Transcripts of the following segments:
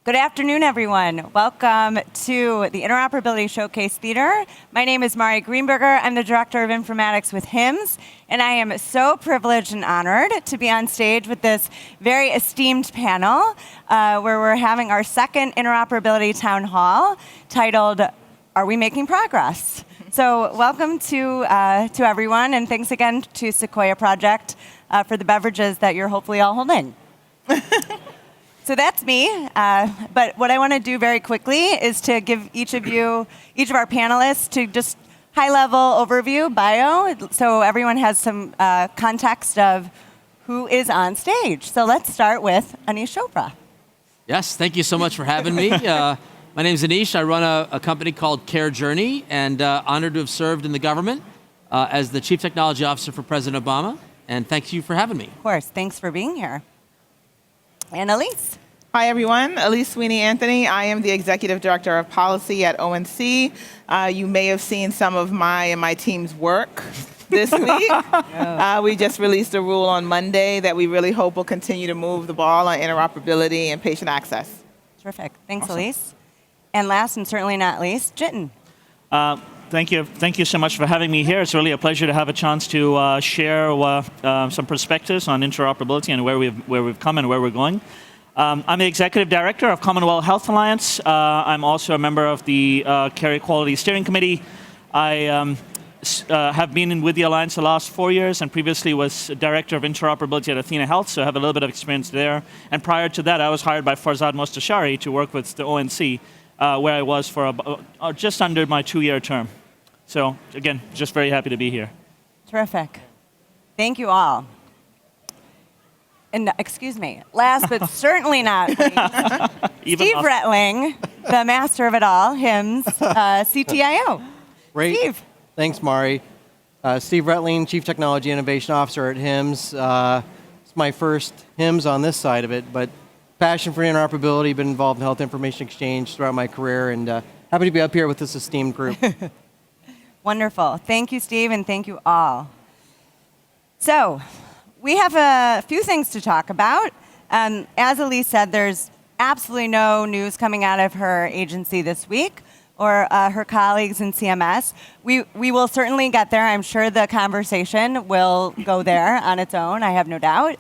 Good afternoon, everyone. Welcome to the Interoperability Showcase Theater. My name is Mari Greenberger. I'm the Director of Informatics with HIMSS, and I am so privileged and honored to be on stage with this very esteemed panel where we're having our second Interoperability Town Hall titled, Are We Making Progress? So welcome to everyone, and thanks again to Sequoia Project for the beverages that you're hopefully all holding. So that's me, but what I want to do very quickly is to give each of our panelists to just high-level overview, bio, so everyone has some context of who is on stage. So let's start with Anish Chopra. Yes, thank you so much for having me. My name is Anish. I run a company called Care Journey, and honored to have served in the government as the Chief Technology Officer for President Obama, and thank you for having me. Of course, thanks for being here. And Elise. Hi, everyone. Elise Sweeney-Anthony. I am the Executive Director of Policy at ONC. You may have seen some of my and my team's work this week. We just released a rule on Monday that we really hope will continue to move the ball on interoperability and patient access. Terrific. Thanks, awesome. Elise. And last and certainly not least, Jitin. Thank you. Thank you so much for having me here. It's really a pleasure to have a chance to share some perspectives on interoperability and where we've come and where we're going. I'm the Executive Director of Commonwealth Health Alliance. I'm also a member of the Care Equality Steering Committee. I have been with the Alliance the last 4 years and previously was Director of Interoperability at Athena Health, so I have a little bit of experience there. And prior to that, I was hired by Farzad Mostashari to work with the ONC, where I was for just under my 2-year term. So again, just very happy to be here. Terrific. Thank you all. And excuse me, last but certainly not least, Steve Retling, the master of it all, HIMSS, CTIO. Great. Steve. Thanks, Mari. Steve Retling, Chief Technology Innovation Officer at HIMSS. It's my first HIMSS on this side of it, but passion for interoperability, been involved in health information exchange throughout my career, and happy to be up here with this esteemed group. Wonderful. Thank you, Steve, and thank you all. So, we have a few things to talk about. As Elise said, there's absolutely no news coming out of her agency this week or her colleagues in CMS. We will certainly get there. I'm sure the conversation will go there on its own, I have no doubt.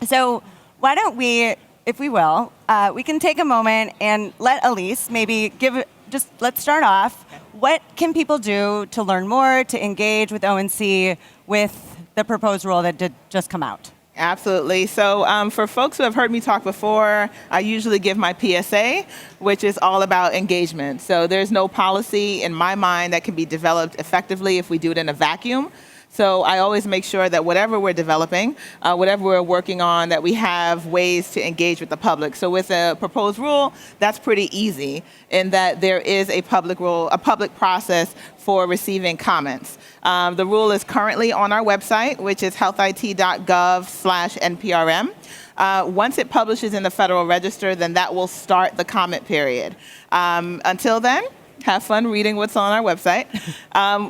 So why don't we, if we will, we can take a moment and let Elise maybe let's start off. What can people do to learn more, to engage with ONC with the proposed rule that did just come out? Absolutely. So for folks who have heard me talk before, I usually give my PSA, which is all about engagement. So there's no policy in my mind that can be developed effectively if we do it in a vacuum. So I always make sure that whatever we're developing, whatever we're working on, that we have ways to engage with the public. So with a proposed rule, that's pretty easy in that there is a public process for receiving comments. The rule is currently on our website, which is healthit.gov/NPRM. Once it publishes in the Federal Register, then that will start the comment period. Until then, have fun reading what's on our website.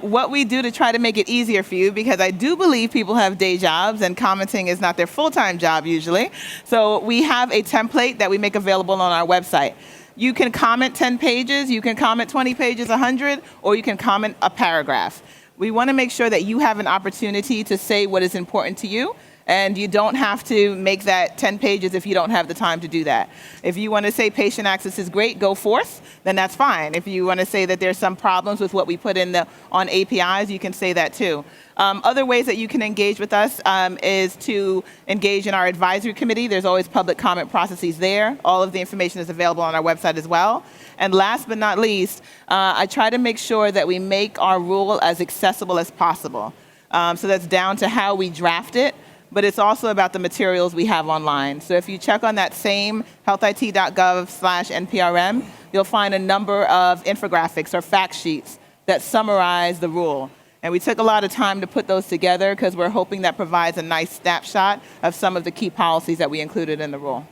What we do to try to make it easier for you, because I do believe people have day jobs and commenting is not their full-time job usually. So we have a template that we make available on our website. You can comment 10 pages, you can comment 20 pages, 100, or you can comment a paragraph. We want to make sure that you have an opportunity to say what is important to you. And you don't have to make that 10 pages if you don't have the time to do that. If you want to say patient access is great, go forth, then that's fine. If you want to say that there's some problems with what we put in on APIs, you can say that too. Other ways that you can engage with us is to engage in our advisory committee. There's always public comment processes there. All of the information is available on our website as well. And last but not least, I try to make sure that we make our rule as accessible as possible. So that's down to how we draft it, but it's also about the materials we have online. So if you check on that same healthit.gov/NPRM, you'll find a number of infographics or fact sheets that summarize the rule. And we took a lot of time to put those together because we're hoping that provides a nice snapshot of some of the key policies that we included in the rule.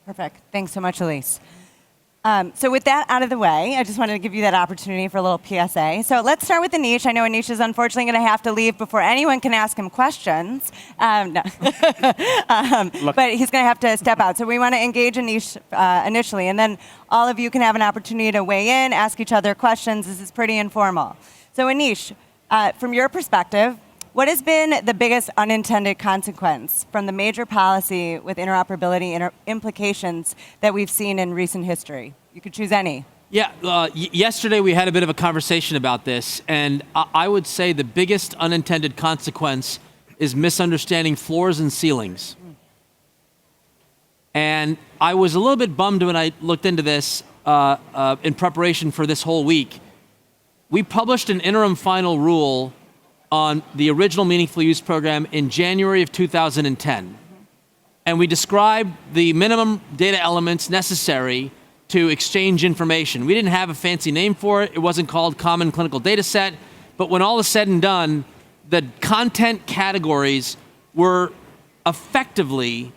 Perfect. Thanks so much, Elise. So with that out of the way, I just wanted to give you that opportunity for a little PSA. So let's start with Anish. I know Anish is unfortunately going to have to leave before anyone can ask him questions. No. But he's going to have to step out. So we want to engage Anish initially, and then all of you can have an opportunity to weigh in, ask each other questions. This is pretty informal. So Anish, from your perspective, what has been the biggest unintended consequence from the major policy with interoperability implications that we've seen in recent history? You could choose any. Yeah, yesterday we had a bit of a conversation about this, and I would say the biggest unintended consequence is misunderstanding floors and ceilings. And I was a little bit bummed when I looked into this in preparation for this whole week. We published an interim final rule on the original Meaningful Use program in January of 2010. And we described the minimum data elements necessary to exchange information. We didn't have a fancy name for it. It wasn't called Common Clinical Data Set. But when all is said and done, the content categories were effectively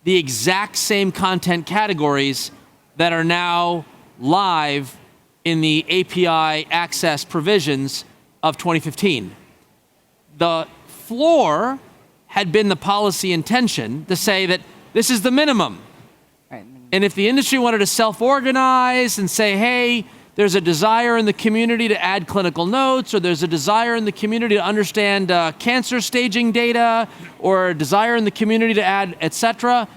the exact same content categories that are now live in the API access provisions of 2015. The floor had been the policy intention to say that this is the minimum. Right. And if the industry wanted to self-organize and say, hey, there's a desire in the community to add clinical notes, or there's a desire in the community to understand cancer staging data, or a desire in the community to add, et cetera,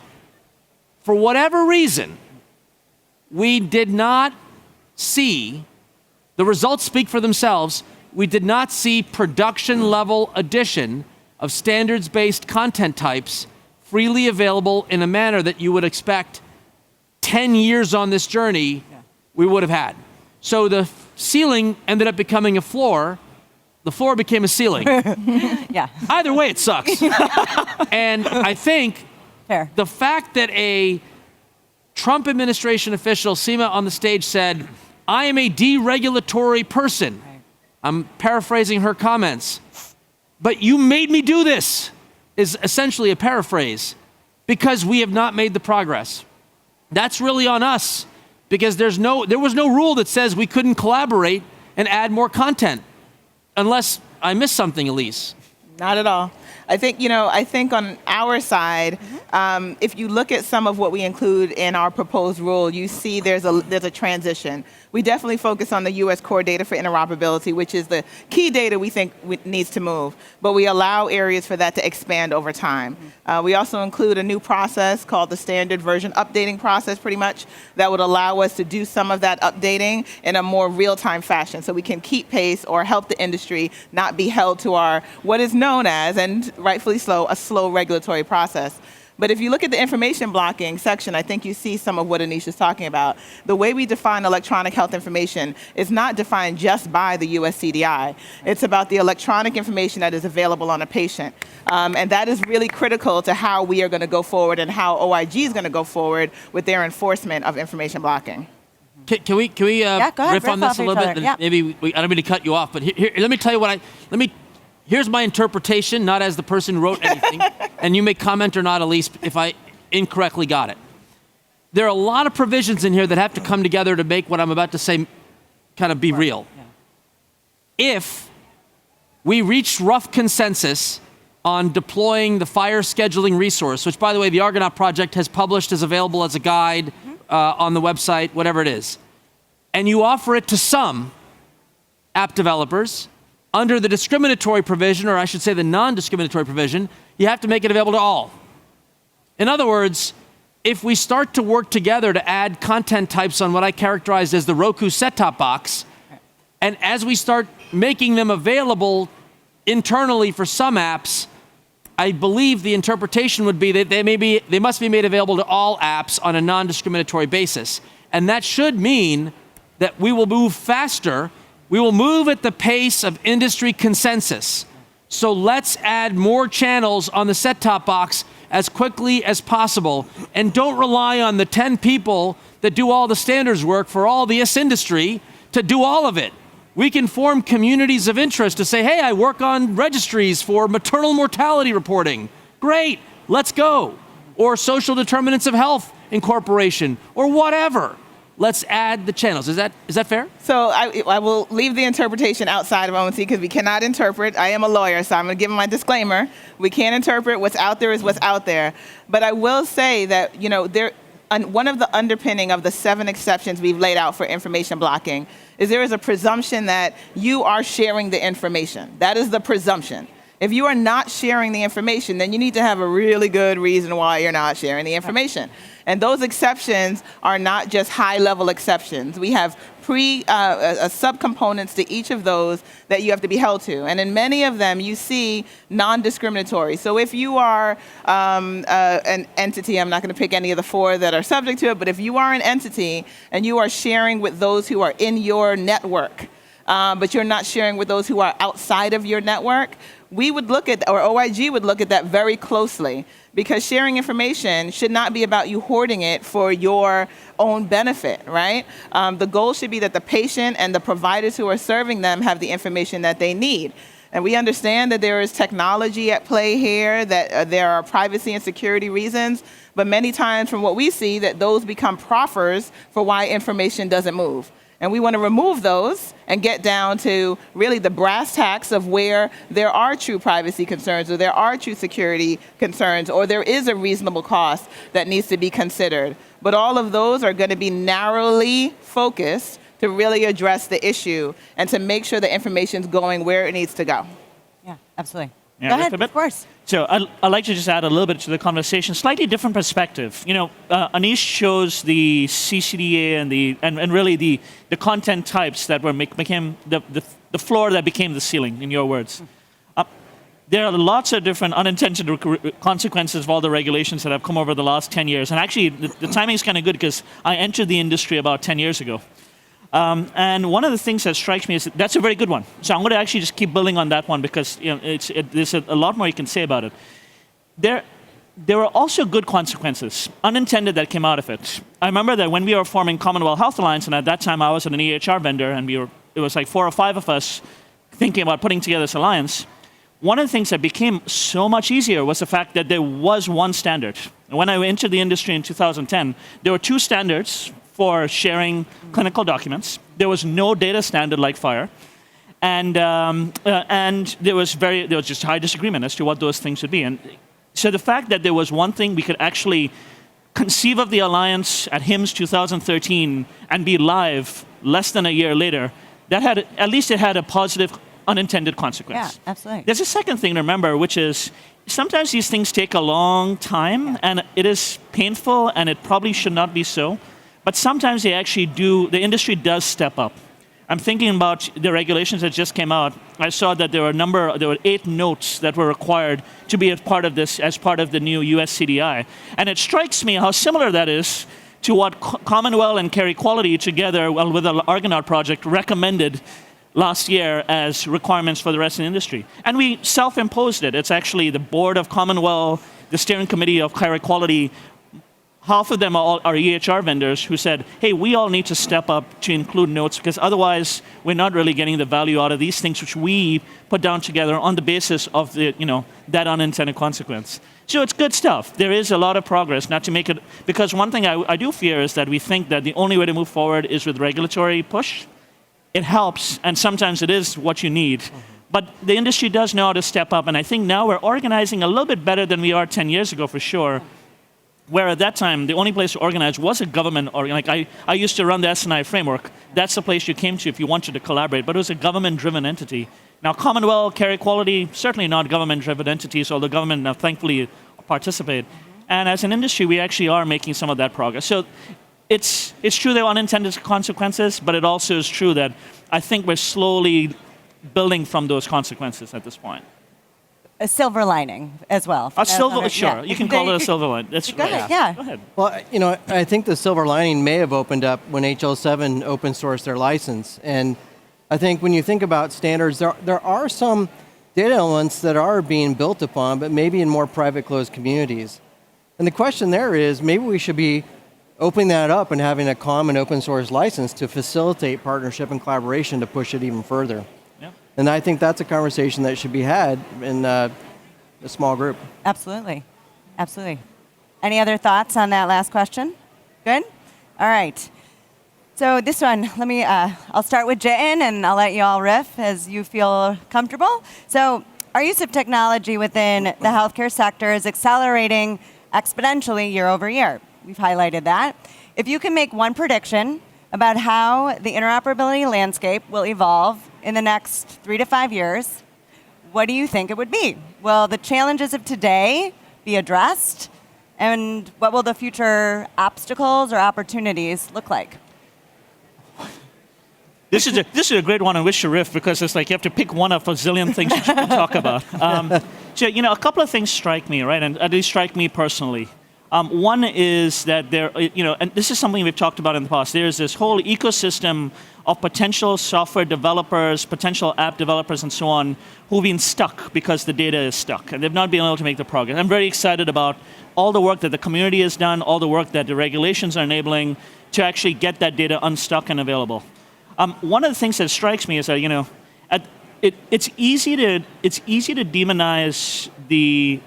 for whatever reason, we did not see, the results speak for themselves, we did not see production-level addition of standards-based content types freely available in a manner that you would expect 10 years on this journey we would have had. So the ceiling ended up becoming a floor. The floor became a ceiling. Yeah. Either way, it sucks. And I think Fair. the fact that a Trump administration official, Seema, on the stage said, I am a deregulatory person. I'm paraphrasing her comments. But you made me do this, is essentially a paraphrase, because we have not made the progress. That's really on us, because there was no rule that says we couldn't collaborate and add more content, unless I missed something, Elise. Not at all. I think on our side, if you look at some of what we include in our proposed rule, you see there's a transition. We definitely focus on the U.S. core data for interoperability, which is the key data we think needs to move. But we allow areas for that to expand over time. We also include a new process called the standard version updating process, pretty much, that would allow us to do some of that updating in a more real-time fashion, so we can keep pace or help the industry not be held to our what is known as, and rightfully so, a slow regulatory process. But if you look at the information blocking section, I think you see some of what Anish is talking about. The way we define electronic health information is not defined just by the US CDI. It's about the electronic information that is available on a patient. And that is really critical to how we are going to go forward and how OIG is going to go forward with their enforcement of information blocking. Can we Go ahead, riff on this a little bit? Yeah. Maybe I don't mean to cut you off, but here, let me tell you here's my interpretation, not as the person who wrote anything, and you may comment or not, Elise, if I incorrectly got it. There are a lot of provisions in here that have to come together to make what I'm about to say kind of be real. Yeah. If we reached rough consensus on deploying the fire scheduling resource, which, by the way, the Argonaut Project has published as available as a guide on the website, whatever it is, and you offer it to some app developers, under the discriminatory provision, or I should say the non-discriminatory provision, you have to make it available to all. In other words, if we start to work together to add content types on what I characterized as the Roku set-top box, and as we start making them available internally for some apps, I believe the interpretation would be that they must be made available to all apps on a non-discriminatory basis. And that should mean that we will move faster. We will move at the pace of industry consensus. So let's add more channels on the set-top box as quickly as possible, and don't rely on the 10 people that do all the standards work for all this industry to do all of it. We can form communities of interest to say, hey, I work on registries for maternal mortality reporting. Great, let's go. Or social determinants of health incorporation, or whatever. let's add the channels. Is that fair? So I will leave the interpretation outside of ONC because we cannot interpret. I am a lawyer, so I'm going to give my disclaimer. We can't interpret. What's out there is what's out there. But I will say that, one of the underpinning of the 7 exceptions we've laid out for information blocking is there is a presumption that you are sharing the information. That is the presumption. If you are not sharing the information, then you need to have a really good reason why you're not sharing the information. And those exceptions are not just high-level exceptions. We have subcomponents to each of those that you have to be held to. And in many of them, you see non-discriminatory. So if you are an entity, I'm not going to pick any of the 4 that are subject to it, but if you are an entity and you are sharing with those who are in your network, but you're not sharing with those who are outside of your network, we would look at, or OIG would look at that very closely, because sharing information should not be about you hoarding it for your own benefit, right? The goal should be that the patient and the providers who are serving them have the information that they need. And we understand that there is technology at play here, that there are privacy and security reasons, but many times from what we see, that those become proffers for why information doesn't move. And we want to remove those and get down to really the brass tacks of where there are true privacy concerns, or there are true security concerns, or there is a reasonable cost that needs to be considered. But all of those are going to be narrowly focused to really address the issue and to make sure the information's going where it needs to go. Yeah, absolutely. Yeah, Go ahead, of course. So I'd like to just add a little bit to the conversation, slightly different perspective. Anish shows the CCDA and really the content types that became the floor that became the ceiling, in your words. There are lots of different unintended consequences of all the regulations that have come over the last 10 years. And actually, the timing is kind of good because I entered the industry about 10 years ago. And one of the things that strikes me is that's a very good one. So I'm going to actually just keep building on that one because there's a lot more you can say about it. There were also good consequences, unintended, that came out of it. I remember that when we were forming Commonwealth Health Alliance, and at that time I was an EHR vendor, and it was like 4 or 5 of us thinking about putting together this alliance. One of the things that became so much easier was the fact that there was one standard. When I entered the industry in 2010, there were 2 standards for sharing clinical documents. There was no data standard like FHIR, and there was just high disagreement as to what those things should be. And so the fact that there was one thing we could actually conceive of the alliance at HIMSS 2013 and be live less than a year later, at least it had a positive unintended consequence. Yeah, absolutely. There's a second thing to remember, which is sometimes these things take a long time, and it is painful, and it probably should not be so. But sometimes they actually do, the industry does step up. I'm thinking about the regulations that just came out. I saw that there were 8 notes that were required to be a part of this as part of the new US CDI. And it strikes me how similar that is to what Commonwealth and Care Equality together, with the Argonaut project, recommended last year as requirements for the rest of the industry. And we self-imposed it. It's actually the board of Commonwealth, the steering committee of Care Equality. Half of them are EHR vendors who said, hey, we all need to step up to include notes because otherwise we're not really getting the value out of these things which we put down together on the basis of that unintended consequence. So it's good stuff. There is a lot of progress, not to make it, because one thing I do fear is that we think that the only way to move forward is with regulatory push. It helps, and sometimes it is what you need. But the industry does know how to step up, and I think now we're organizing a little bit better than we are 10 years ago for sure. Where at that time, the only place to organize was a government, I used to run the S&I framework. That's the place you came to if you wanted to collaborate, but it was a government-driven entity. Now, Commonwealth, Care Equality, certainly not government-driven entities, although government now thankfully participate. And as an industry, we actually are making some of that progress. So it's true there are unintended consequences, but it also is true that I think we're slowly building from those consequences at this point. A silver lining as well. Sure. Yeah. You can call it a silver lining. That's Go ahead, right. yeah. Go ahead. Well, I think the silver lining may have opened up when HL7 open sourced their license. And I think when you think about standards, there are some data elements that are being built upon, but maybe in more private closed communities. And the question there is, maybe we should be opening that up and having a common open source license to facilitate partnership and collaboration to push it even further. And I think that's a conversation that should be had in a small group. Absolutely. Absolutely. Any other thoughts on that last question? Good? All right. So this one, I'll start with Jiten, and I'll let you all riff as you feel comfortable. So our use of technology within the healthcare sector is accelerating exponentially year over year. We've highlighted that. If you can make one prediction about how the interoperability landscape will evolve in the next 3 to 5 years, what do you think it would be? Will the challenges of today be addressed? And what will the future obstacles or opportunities look like? This is a great one on which to riff, because it's like you have to pick one of a zillion things you can talk about. So, a couple of things strike me, right? And they strike me personally. One is that and this is something we've talked about in the past. There's this whole ecosystem of potential software developers, potential app developers, and so on, who've been stuck because the data is stuck, and they've not been able to make the progress. I'm very excited about all the work that the community has done, all the work that the regulations are enabling to actually get that data unstuck and available. One of the things that strikes me is that it's easy to demonize the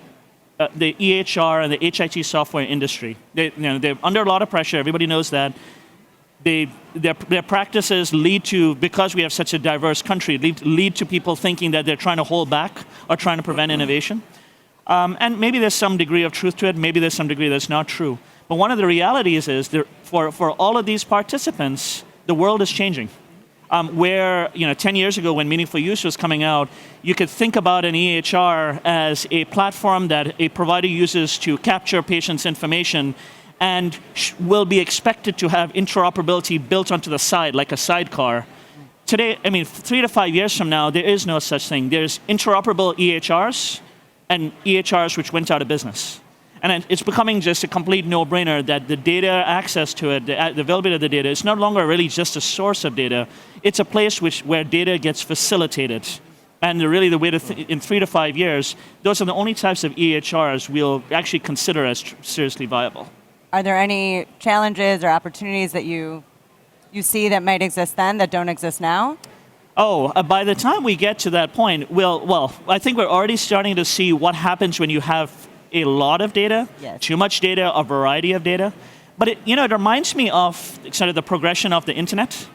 EHR and the HIT software industry. They're under a lot of pressure. Everybody knows that. Their practices lead to, because we have such a diverse country, lead to people thinking that they're trying to hold back or trying to prevent innovation. And maybe there's some degree of truth to it. Maybe there's some degree that's not true. But one of the realities is that for all of these participants, the world is changing. Where 10 years ago, when Meaningful Use was coming out, you could think about an EHR as a platform that a provider uses to capture patients' information and will be expected to have interoperability built onto the side, like a sidecar. Today, 3 to 5 years from now, there is no such thing. There's interoperable EHRs and EHRs which went out of business. And it's becoming just a complete no-brainer that the data access to it, the availability of the data, is no longer really just a source of data. It's a place where data gets facilitated. And really the way in 3 to 5 years, those are the only types of EHRs we'll actually consider as seriously viable. Are there any challenges or opportunities that you see that might exist then that don't exist now? By the time we get to that point, I think we're already starting to see what happens when you have a lot of data, yes, too much data, a variety of data. But it reminds me of sort of the progression of the internet.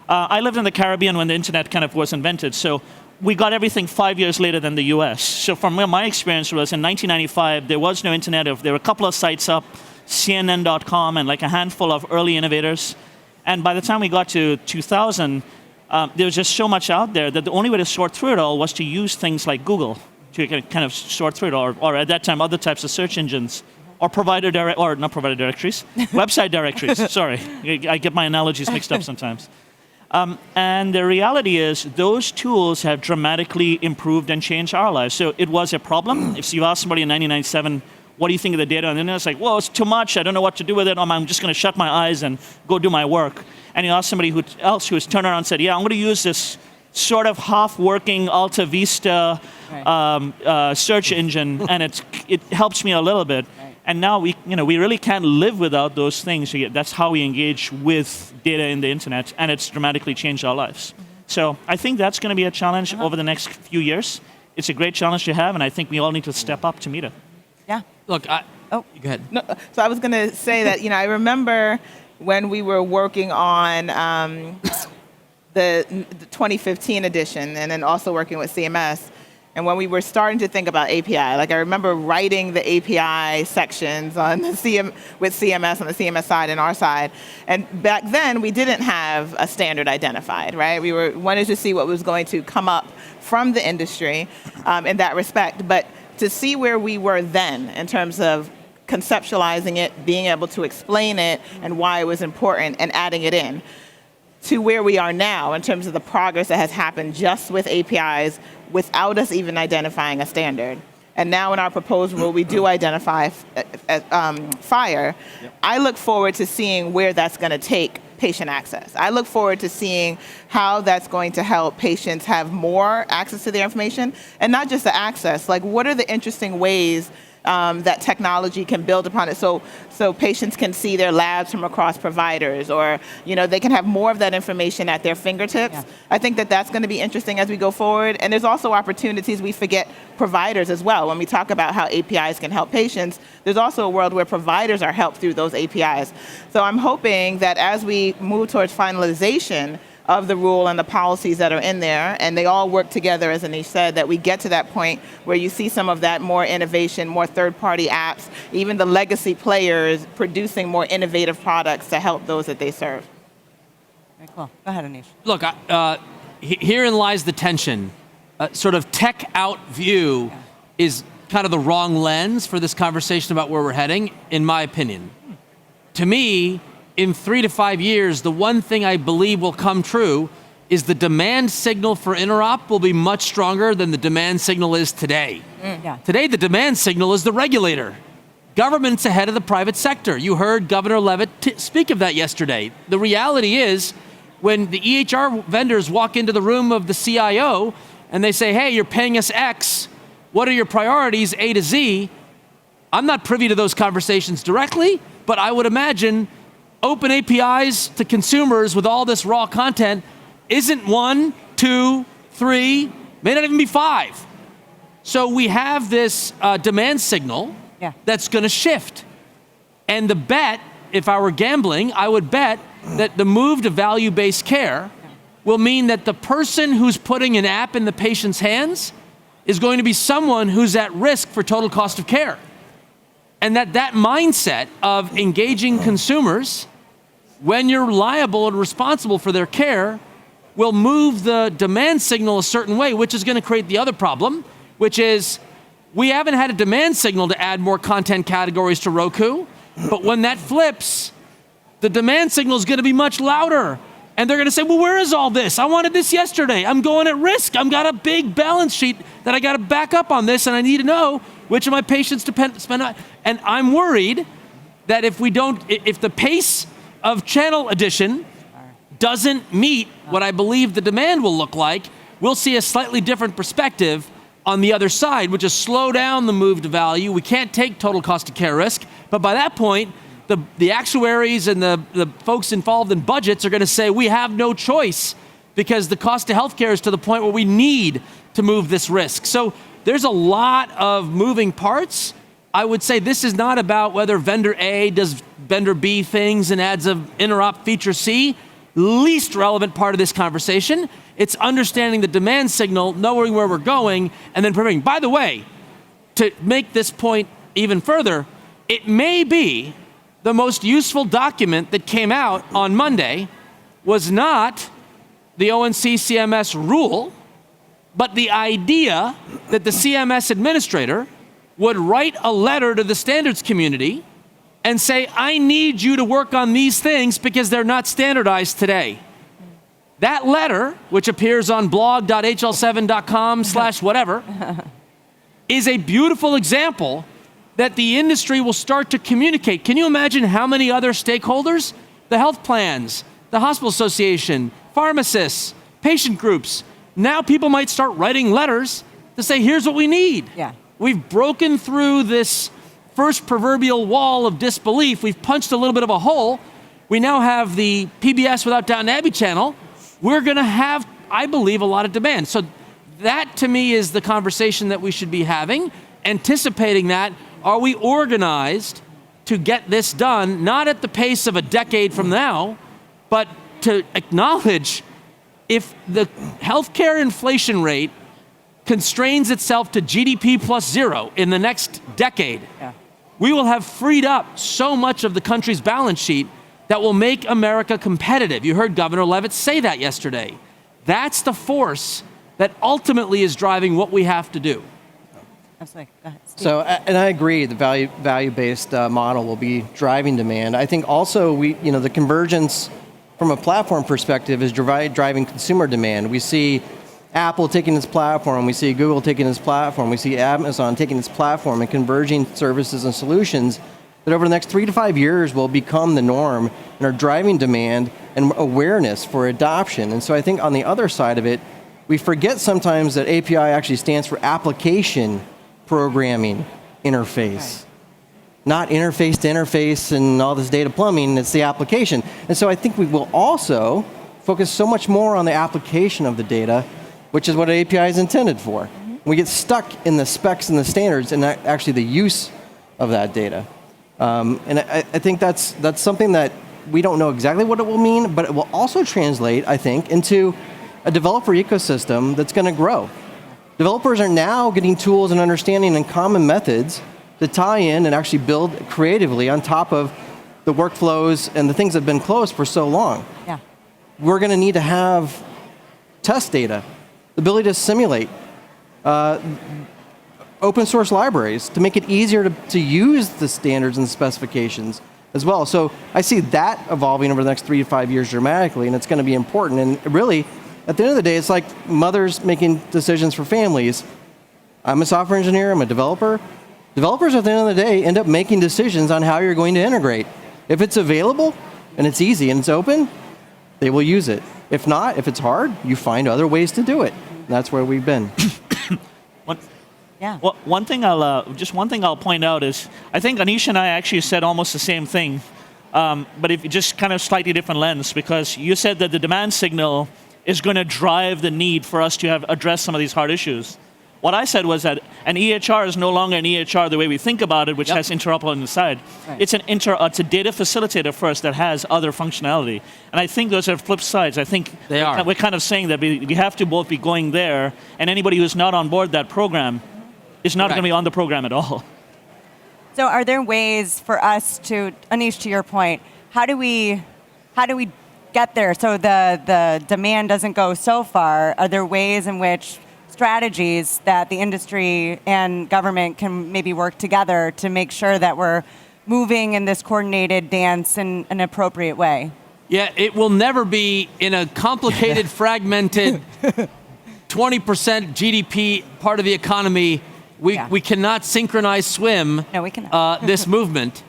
I lived in the Caribbean when the internet kind of was invented, so we got everything 5 years later than the US. So from where my experience was, in 1995, there was no internet. There were a couple of sites up, CNN.com, and like a handful of early innovators. And by the time we got to 2000, there was just so much out there that the only way to sort through it all was to use things like Google to kind of sort through it, or at that time, other types of search engines, or not provider directories, website directories. Sorry, I get my analogies mixed up sometimes. And the reality is, those tools have dramatically improved and changed our lives. So it was a problem. If you ask somebody in 1997, what do you think of the data? And then it's like, well, it's too much. I don't know what to do with it. I'm just going to shut my eyes and go do my work. And you ask somebody else who has turned around and said, yeah, I'm going to use this sort of half-working Alta Vista search engine, and it helps me a little bit. Right. And now we really can't live without those things. That's how we engage with data in the internet, and it's dramatically changed our lives. Mm-hmm. So I think that's going to be a challenge over the next few years. It's a great challenge to have, and I think we all need to step up to meet it. Yeah. Look, go ahead. No, so I was going to say that I remember when we were working on the 2015 edition, and then also working with CMS. And when we were starting to think about API, like I remember writing the API sections on with CMS on the CMS side and our side. And back then, we didn't have a standard identified, right? We wanted to see what was going to come up from the industry in that respect. But to see where we were then in terms of conceptualizing it, being able to explain it, and why it was important, and adding it in, to where we are now in terms of the progress that has happened just with APIs without us even identifying a standard. And now in our proposed rule, we do identify FHIR. Yep. I look forward to seeing where that's going to take patient access. I look forward to seeing how that's going to help patients have more access to their information, and not just the access, like what are the interesting ways that technology can build upon it. So patients can see their labs from across providers, or they can have more of that information at their fingertips. Yeah. I think that that's going to be interesting as we go forward. And there's also opportunities. We forget providers as well. When we talk about how APIs can help patients, there's also a world where providers are helped through those APIs. So I'm hoping that as we move towards finalization of the rule and the policies that are in there, and they all work together, as Anish said, that we get to that point where you see some of that more innovation, more third-party apps, even the legacy players producing more innovative products to help those that they serve. Very cool. Go ahead, Anish. Look, herein lies the tension. Sort of tech-out view is kind of the wrong lens for this conversation about where we're heading, in my opinion. To me, in 3 to 5 years, the one thing I believe will come true is the demand signal for interop will be much stronger than the demand signal is today. Yeah. Today, the demand signal is the regulator. Government's ahead of the private sector. You heard Governor Levitt speak of that yesterday. The reality is, when the EHR vendors walk into the room of the CIO and they say, hey, you're paying us X, what are your priorities, A to Z? I'm not privy to those conversations directly, but I would imagine open APIs to consumers with all this raw content isn't 1, 2, 3, may not even be 5. So we have this demand signal that's going to shift. And the bet, if I were gambling, I would bet that the move to value-based care will mean that the person who's putting an app in the patient's hands is going to be someone who's at risk for total cost of care. And that mindset of engaging consumers when you're liable and responsible for their care will move the demand signal a certain way, which is going to create the other problem, which is we haven't had a demand signal to add more content categories to Roku, but when that flips, the demand signal is going to be much louder. And they're going to say, well, where is all this? I wanted this yesterday. I'm going at risk. I've got a big balance sheet that I got to back up on this, and I need to know which of my patients to spend on. And I'm worried that if the pace of channel addition doesn't meet what I believe the demand will look like, we'll see a slightly different perspective on the other side, which is slow down the move to value. We can't take total cost of care risk, but by that point, the actuaries and the folks involved in budgets are going to say, we have no choice because the cost of healthcare is to the point where we need to move this risk. So there's a lot of moving parts. I would say this is not about whether vendor A does vendor B things and adds an interop feature C. Least relevant part of this conversation. It's understanding the demand signal, knowing where we're going, and then preparing. By the way, to make this point even further, it may be the most useful document that came out on Monday was not the ONC CMS rule, but the idea that the CMS administrator would write a letter to the standards community and say, I need you to work on these things because they're not standardized today. That letter, which appears on blog.hl7.com/whatever, is a beautiful example that the industry will start to communicate. Can you imagine how many other stakeholders? The health plans, the hospital association, pharmacists, patient groups. Now people might start writing letters to say, here's what we need. Yeah. We've broken through this first proverbial wall of disbelief. We've punched a little bit of a hole. We now have the PBS Without Downton Abbey channel. We're going to have, I believe, a lot of demand. So that, to me, is the conversation that we should be having, anticipating that. Are we organized to get this done, not at the pace of a decade from now, but to acknowledge if the healthcare inflation rate constrains itself to GDP plus 0 in the next decade, we will have freed up so much of the country's balance sheet that will make America competitive. You heard Governor Levitt say that yesterday. That's the force that ultimately is driving what we have to do. Absolutely. Go ahead, Steve. So, and I agree, the value-based model will be driving demand. I think also the convergence from a platform perspective is driving consumer demand. We see Apple taking this platform, we see Google taking this platform, we see Amazon taking this platform and converging services and solutions that over the next 3 to 5 years will become the norm and are driving demand and awareness for adoption. And so I think on the other side of it, we forget sometimes that API actually stands for application programming. interface. Not interface to interface and all this data plumbing, it's the application. And so I think we will also focus so much more on the application of the data, which is what an API is intended for. We get stuck in the specs and the standards and actually the use of that data. And I think that's something that we don't know exactly what it will mean, but it will also translate, I think, into a developer ecosystem that's going to grow. Developers are now getting tools and understanding and common methods to tie in and actually build creatively on top of the workflows and the things that have been closed for so long. Yeah. We're going to need to have test data, the ability to simulate, open source libraries to make it easier to use the standards and specifications as well. So I see that evolving over the next 3 to 5 years dramatically, and it's going to be important. And really, at the end of the day, it's like mothers making decisions for families. I'm a software engineer, I'm a developer. Developers at the end of the day end up making decisions on how you're going to integrate. If it's available and it's easy and it's open, they will use it. If not, if it's hard, you find other ways to do it. And that's where we've been. Yeah. Well, one thing I'll point out is, I think Anish and I actually said almost the same thing, but if just kind of slightly different lens, because you said that the demand signal is going to drive the need for us to address some of these hard issues. What I said was that an EHR is no longer an EHR the way we think about it, which has interoperability on the side. Right. It's it's a data facilitator first that has other functionality. And I think those are flip sides. I think we're kind of saying that we have to both be going there, and anybody who's not on board that program is not going to be on the program at all. So are there ways for us to, Anish, to your point, how do we get there so the demand doesn't go so far? Are there ways in which strategies that the industry and government can maybe work together to make sure that we're moving in this coordinated dance in an appropriate way? Yeah, it will never be in a complicated, fragmented 20% GDP part of the economy. We cannot synchronize swim this movement.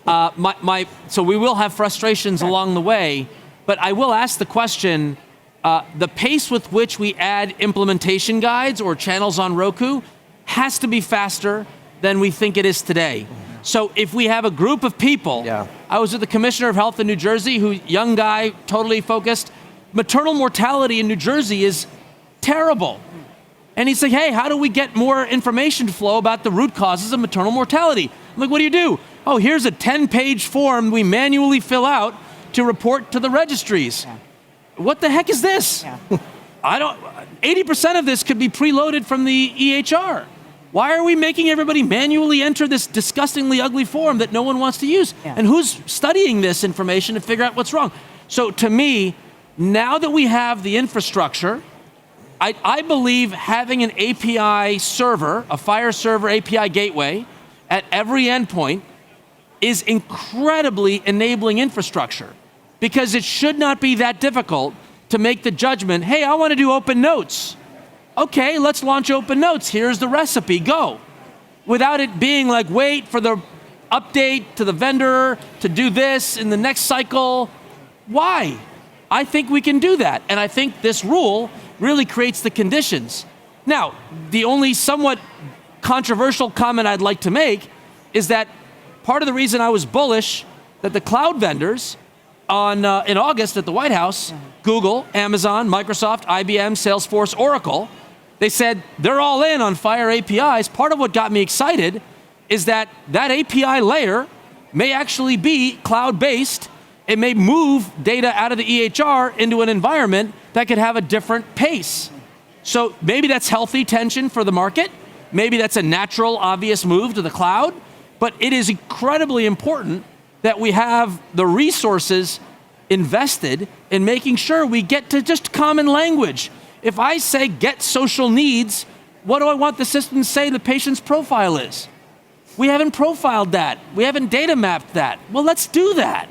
So we will have frustrations along the way, but I will ask the question, the pace with which we add implementation guides or channels on Roku has to be faster than we think it is today. So if we have a group of people, I was with the Commissioner of Health in New Jersey, young guy, totally focused. Maternal mortality in New Jersey is terrible. And he's like, hey, how do we get more information flow about the root causes of maternal mortality? I'm like, what do? Oh, here's a 10-page form we manually fill out to report to the registries. Yeah. What the heck is this? Yeah. 80% of this could be preloaded from the EHR. Why are we making everybody manually enter this disgustingly ugly form that no one wants to use? Yeah. And who's studying this information to figure out what's wrong? So to me, now that we have the infrastructure, I believe having an API server, a FHIR server API gateway at every endpoint is incredibly enabling infrastructure, because it should not be that difficult to make the judgment, hey, I want to do open notes. Okay, let's launch open notes. Here's the recipe, go. Without it being like, wait for the update to the vendor to do this in the next cycle. Why? I think we can do that. And I think this rule really creates the conditions. Now, the only somewhat controversial comment I'd like to make is that part of the reason I was bullish that the cloud vendors in August at the White House, Google, Amazon, Microsoft, IBM, Salesforce, Oracle, they said they're all in on FHIR APIs. Part of what got me excited is that API layer may actually be cloud-based. It may move data out of the EHR into an environment that could have a different pace. So maybe that's healthy tension for the market. Maybe that's a natural, obvious move to the cloud. But it is incredibly important that we have the resources invested in making sure we get to just common language. If I say get social needs, what do I want the system to say the patient's profile is? We haven't profiled that. We haven't data mapped that. Well, let's do that.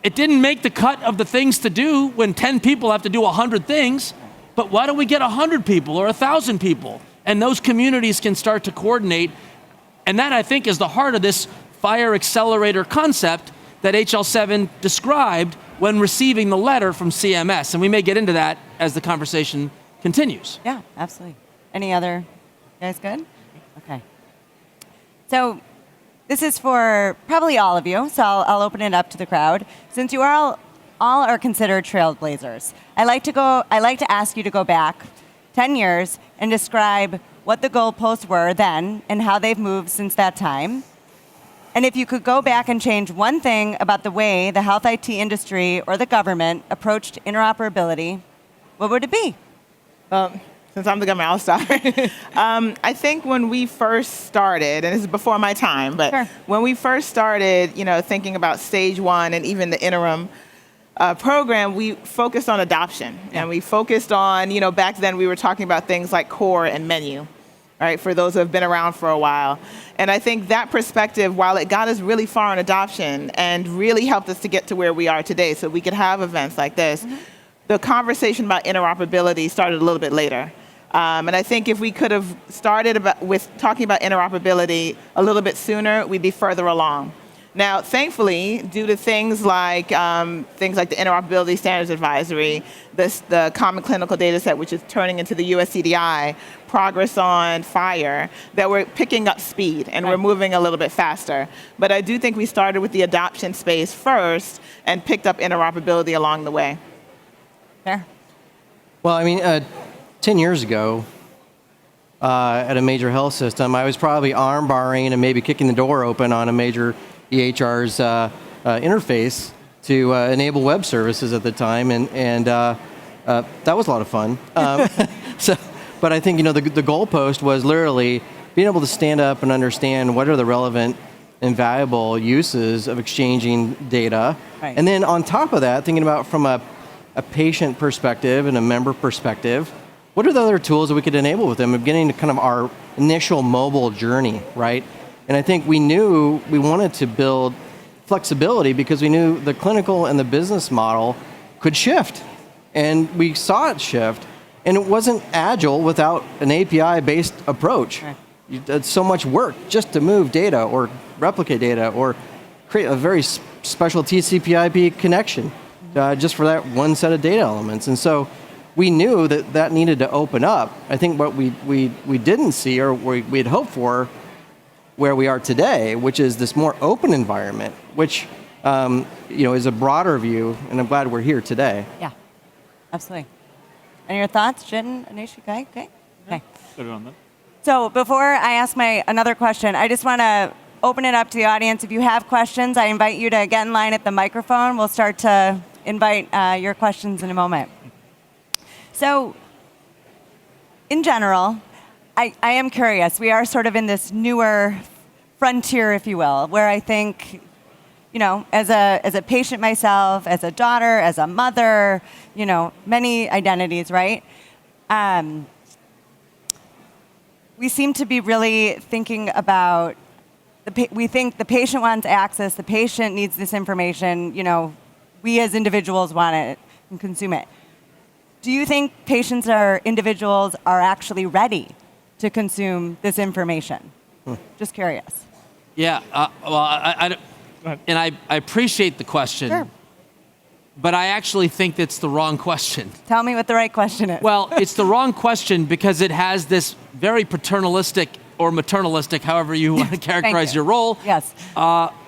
It didn't make the cut of the things to do when 10 people have to do 100 things, but why don't we get 100 people or 1,000 people? And those communities can start to coordinate. And that, I think, is the heart of this FHIR accelerator concept that HL7 described when receiving the letter from CMS. And we may get into that as the conversation continues. Yeah, absolutely. Any other? You guys good? Okay. So this is for probably all of you, so I'll open it up to the crowd. Since you all are considered trailblazers, I like to ask you to go back 10 years and describe what the goalposts were then and how they've moved since that time. And if you could go back and change one thing about the way the health IT industry or the government approached interoperability, what would it be? Since I'm the government, I'll start. I think when we first started, and this is before my time, but Sure. when we first started, thinking about stage 1 and even the interim program, we focused on adoption. And we focused on, back then we were talking about things like core and menu, right, for those who have been around for a while. And I think that perspective, while it got us really far in adoption and really helped us to get to where we are today so we could have events like this, the conversation about interoperability started a little bit later. And I think if we could have started with talking about interoperability a little bit sooner, we'd be further along. Now, thankfully, due to things like the Interoperability Standards Advisory, the Common Clinical Data Set, which is turning into the US CDI, progress on FHIR, that we're picking up speed and we're moving a little bit faster. But I do think we started with the adoption space first and picked up interoperability along the way. Fair. Well, I mean, 10 years ago, at a major health system, I was probably arm barring and maybe kicking the door open on a major EHR's interface to enable web services at the time, and that was a lot of fun. But I think the goalpost was literally being able to stand up and understand what are the relevant and valuable uses of exchanging data, Right. and then on top of that, thinking about from a patient perspective and a member perspective, what are the other tools that we could enable with them, beginning to kind of our initial mobile journey, right? And I think we knew we wanted to build flexibility because we knew the clinical and the business model could shift. And we saw it shift. And it wasn't agile without an API-based approach. Right. You did so much work just to move data or replicate data or create a very special TCP/IP connection just for that one set of data elements. And so we knew that needed to open up. I think what we didn't see or we had hoped for where we are today, which is this more open environment, which is a broader view, and I'm glad we're here today. Yeah, absolutely. And your thoughts, Jiten, Anish, okay? Okay. Put it on that. So before I ask another question, I just want to open it up to the audience. If you have questions, I invite you to get in line at the microphone. We'll start to invite your questions in a moment. So in general, I am curious. We are sort of in this newer frontier, if you will, where I think, as a patient myself, as a daughter, as a mother, many identities, right? We seem to be really thinking about, we think the patient wants access, the patient needs this information, we as individuals want it and consume it. Do you think patients or individuals are actually ready to consume this information? Just curious. Yeah, and I appreciate the question, Sure. but I actually think that's the wrong question. Tell me what the right question is. Well, it's the wrong question because it has this very paternalistic or maternalistic, however you want to characterize your role, Yes.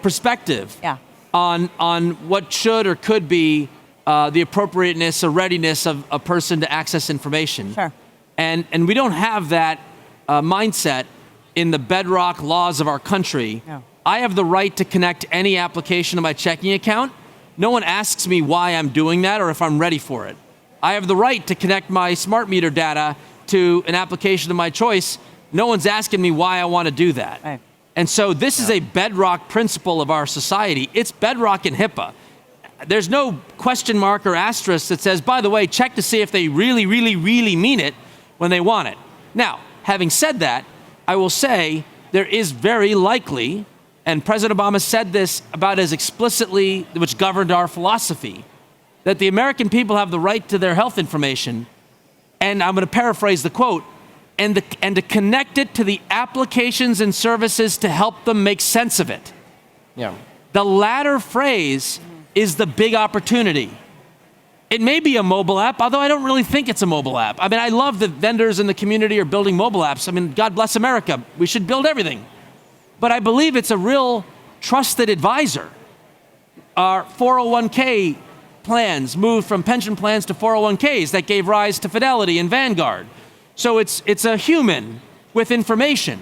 perspective Yeah. on what should or could be the appropriateness or readiness of a person to access information. Sure. And we don't have that mindset in the bedrock laws of our country. No. I have the right to connect any application to my checking account. No one asks me why I'm doing that or if I'm ready for it. I have the right to connect my smart meter data to an application of my choice. No one's asking me why I want to do that. Right. And so this is a bedrock principle of our society. It's bedrock in HIPAA. There's no question mark or asterisk that says, by the way, check to see if they really, really, really mean it when they want it. Now, having said that, I will say there is very likely, and President Obama said this about as explicitly, which governed our philosophy, that the American people have the right to their health information, and I'm going to paraphrase the quote, and to connect it to the applications and services to help them make sense of it. Yeah. The latter phrase is the big opportunity. It may be a mobile app, although I don't really think it's a mobile app. I mean, I love that vendors in the community are building mobile apps. I mean, God bless America. We should build everything. but I believe it's a real trusted advisor. Our 401k plans moved from pension plans to 401ks that gave rise to Fidelity and Vanguard. So it's a human with information.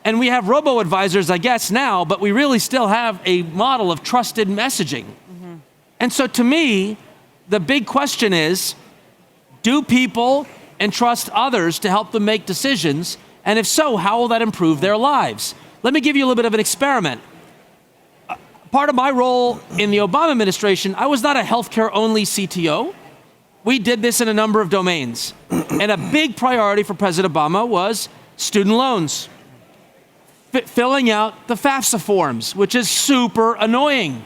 And we have robo-advisors, I guess, now, but we really still have a model of trusted messaging. And so to me, the big question is, do people entrust others to help them make decisions? And if so, how will that improve their lives? Let me give you a little bit of an experiment. Part of my role in the Obama administration, I was not a healthcare-only CTO. We did this in a number of domains. And a big priority for President Obama was student loans. Filling out the FAFSA forms, which is super annoying.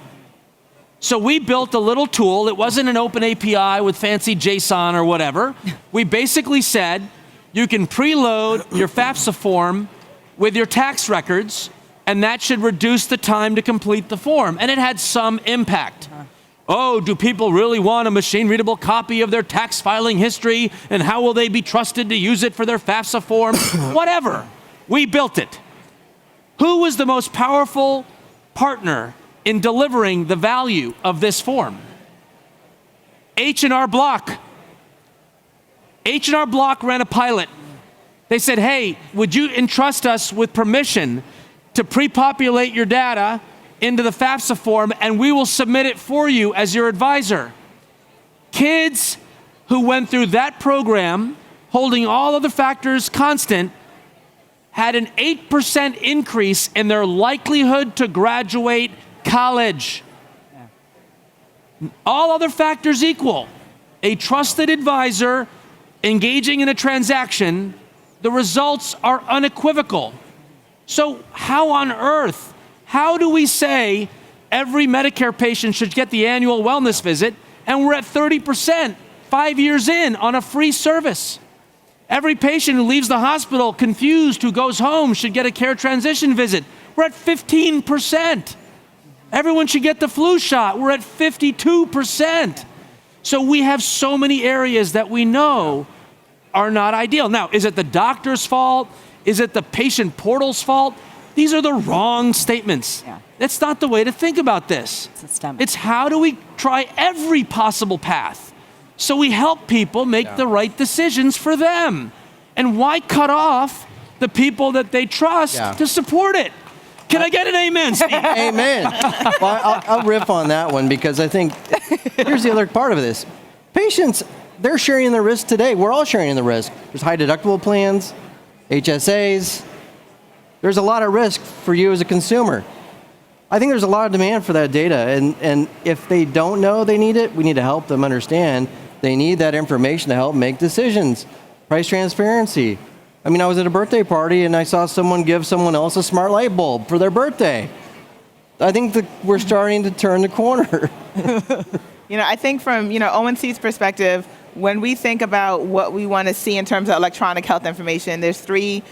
So we built a little tool. It wasn't an open API with fancy JSON or whatever. We basically said, you can preload your FAFSA form with your tax records, and that should reduce the time to complete the form. And it had some impact. Oh, do people really want a machine-readable copy of their tax filing history? And how will they be trusted to use it for their FAFSA form? Whatever. We built it. Who was the most powerful partner in delivering the value of this form? H&R Block. H&R Block ran a pilot. They said, hey, would you entrust us with permission to pre-populate your data into the FAFSA form, and we will submit it for you as your advisor. Kids who went through that program, holding all other factors constant, had an 8% increase in their likelihood to graduate college. All other factors equal. A trusted advisor engaging in a transaction, the results are unequivocal. So how on earth, how do we say every Medicare patient should get the annual wellness visit, and we're at 30% 5 years in on a free service? Every patient who leaves the hospital confused who goes home should get a care transition visit. We're at 15%. Everyone should get the flu shot. We're at 52%. So we have so many areas that we know are not ideal. Now, is it the doctor's fault? Is it the patient portal's fault? These are the wrong statements. Yeah. That's not the way to think about this. Systemic. It's how do we try every possible path so we help people make the right decisions for them? And why cut off the people that they trust to support it? Can I get an amen, Steve? Amen. Well, I'll riff on that one because I think here's the other part of this. Patients, they're sharing the risk today. We're all sharing the risk. There's high deductible plans, HSAs. There's a lot of risk for you as a consumer. I think there's a lot of demand for that data, and if they don't know they need it, we need to help them understand they need that information to help make decisions. Price transparency. I mean, I was at a birthday party and I saw someone give someone else a smart light bulb for their birthday. I think that we're starting to turn the corner. I think from, ONC's perspective, when we think about what we want to see in terms of electronic health information, there's 3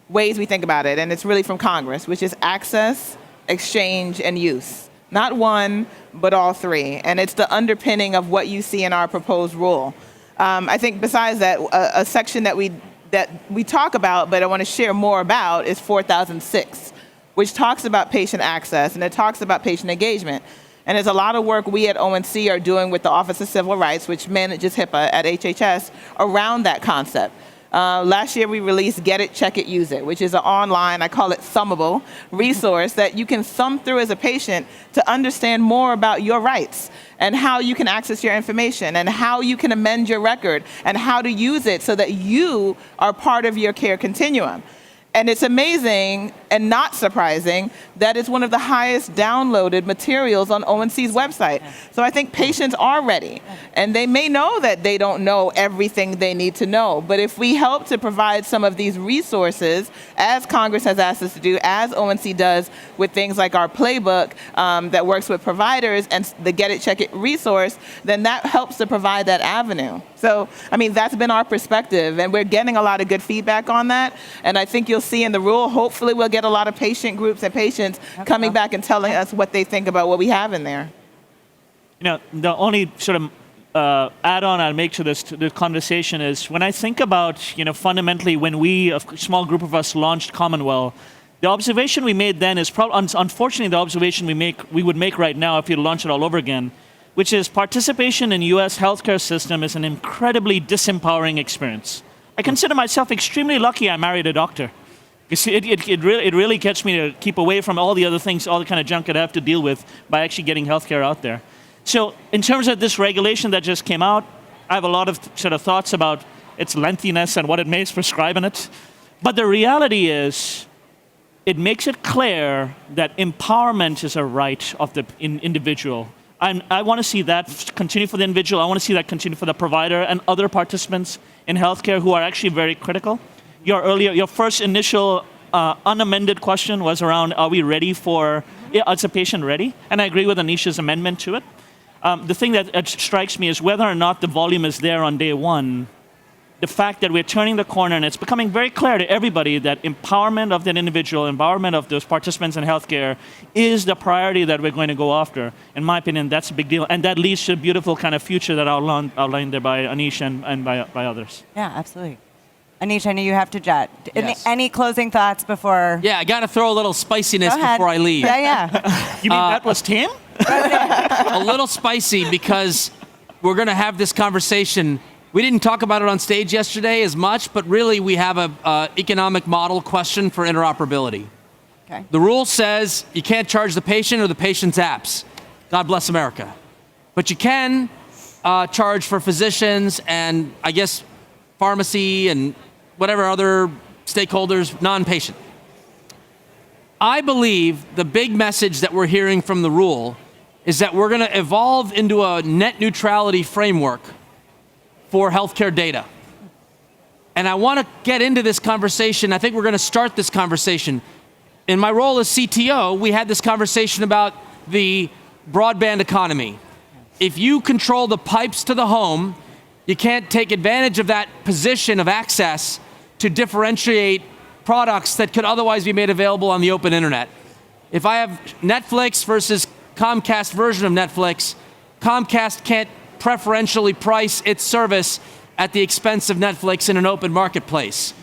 ways we think about it, and it's really from Congress, which is access, exchange, and use. Not one, but all 3. And it's the underpinning of what you see in our proposed rule. I think besides that, a section that we talk about, but I want to share more about, is 4006, which talks about patient access, and it talks about patient engagement. And there's a lot of work we at ONC are doing with the Office of Civil Rights, which manages HIPAA at HHS, around that concept. Last year we released Get It, Check It, Use It, which is an online, I call it thumbable, resource that you can thumb through as a patient to understand more about your rights and how you can access your information and how you can amend your record and how to use it so that you are part of your care continuum. And it's amazing and not surprising that it's one of the highest downloaded materials on ONC's website. So I think patients are ready. And they may know that they don't know everything they need to know. But if we help to provide some of these resources, as Congress has asked us to do, as ONC does with things like our playbook that works with providers and the Get It, Check It resource, then that helps to provide that avenue. So, that's been our perspective. And we're getting a lot of good feedback on that. And I think you'll see in the rule, hopefully we'll get a lot of patient groups and patients coming back and telling us what they think about what we have in there. The only sort of add-on I'll make to this conversation is when I think about, fundamentally when a small group of us launched Commonwealth, The observation we made then is unfortunately the observation we would make right now if you launch it all over again, which is participation in U.S. healthcare system is an incredibly disempowering experience. I consider myself extremely lucky I married a doctor. You see, it really gets me to keep away from all the other things, all the kind of junk that I have to deal with by actually getting healthcare out there. So in terms of this regulation that just came out, I have a lot of sort of thoughts about its lengthiness and what it may prescribe in it. But the reality is, it makes it clear that empowerment is a right of the individual. I want to see that continue for the individual. I want to see that continue for the provider and other participants in healthcare who are actually very critical. Your first initial unamended question was around, are we ready for, is a patient ready? And I agree with Anisha's amendment to it. The thing that strikes me is whether or not the volume is there on day one, the fact that we're turning the corner and it's becoming very clear to everybody that empowerment of that individual, empowerment of those participants in healthcare is the priority that we're going to go after. In my opinion, that's a big deal. And that leads to a beautiful kind of future that outlined there by Anish and by others. Yeah, absolutely. Anish, I know you have to jet. Yes. Any closing thoughts before? Yeah, I got to throw a little spiciness before I leave. Yeah. You mean that was Tim? A little spicy because we're going to have this conversation. We didn't talk about it on stage yesterday as much, but really we have a economic model question for interoperability. Okay. The rule says you can't charge the patient or the patient's apps. God bless America. But you can charge for physicians and, I guess, pharmacy and whatever other stakeholders, non-patient. I believe the big message that we're hearing from the rule is that we're going to evolve into a net neutrality framework for healthcare data. And I want to get into this conversation. I think we're going to start this conversation. In my role as CTO, we had this conversation about the broadband economy. If you control the pipes to the home, you can't take advantage of that position of access to differentiate products that could otherwise be made available on the open internet. If I have Netflix versus Comcast version of Netflix, Comcast can't preferentially price its service at the expense of Netflix in an open marketplace.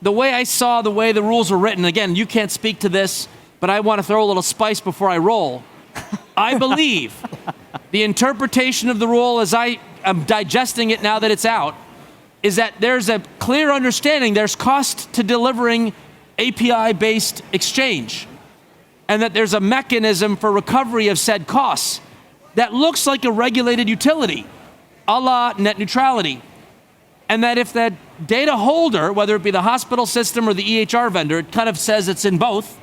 The way I saw the way the rules were written, again, you can't speak to this, but I want to throw a little spice before I roll. I believe the interpretation of the rule as I am digesting it now that it's out is that there's a clear understanding there's cost to delivering API-based exchange, and that there's a mechanism for recovery of said costs that looks like a regulated utility, a la net neutrality. And that if the data holder, whether it be the hospital system or the EHR vendor, it kind of says it's in both,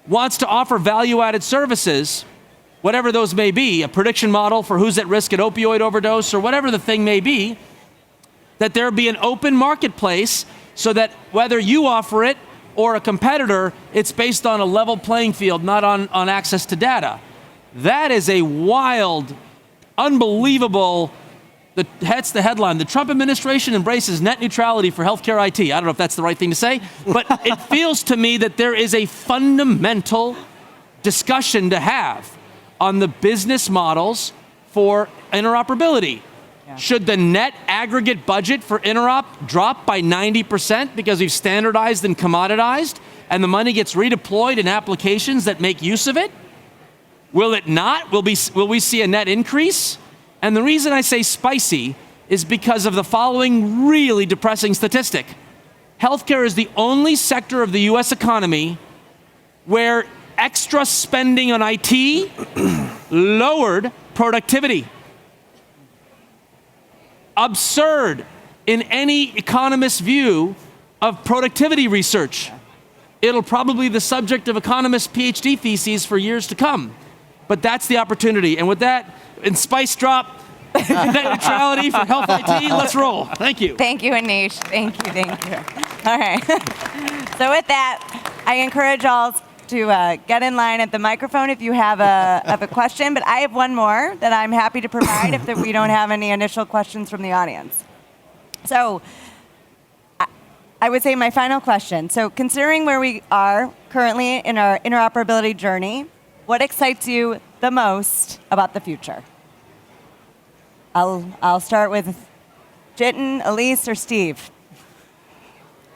wants to offer value-added services, whatever those may be, a prediction model for who's at risk at opioid overdose or whatever the thing may be, that there be an open marketplace so that whether you offer it or a competitor, it's based on a level playing field, not on access to data. That is a wild, unbelievable, that's the headline. The Trump administration embraces net neutrality for healthcare IT. I don't know if that's the right thing to say, but it feels to me that there is a fundamental discussion to have on the business models for interoperability. Yeah. Should the net aggregate budget for interop drop by 90% because we've standardized and commoditized and the money gets redeployed in applications that make use of it? Will it not? Will we see a net increase? And the reason I say spicy is because of the following really depressing statistic. Healthcare is the only sector of the US economy where extra spending on IT lowered productivity. Absurd in any economist's view of productivity research. It'll probably be the subject of economists' PhD theses for years to come. But that's the opportunity. And with that, in spice drop, net neutrality for health IT, let's roll. Thank you. Thank you, Anish. Thank you. All right. So with that, I encourage all to get in line at the microphone if you have a question. But I have one more that I'm happy to provide if we don't have any initial questions from the audience. So I would say my final question. So considering where we are currently in our interoperability journey, what excites you the most about the future? I'll start with Jiten, Elise, or Steve.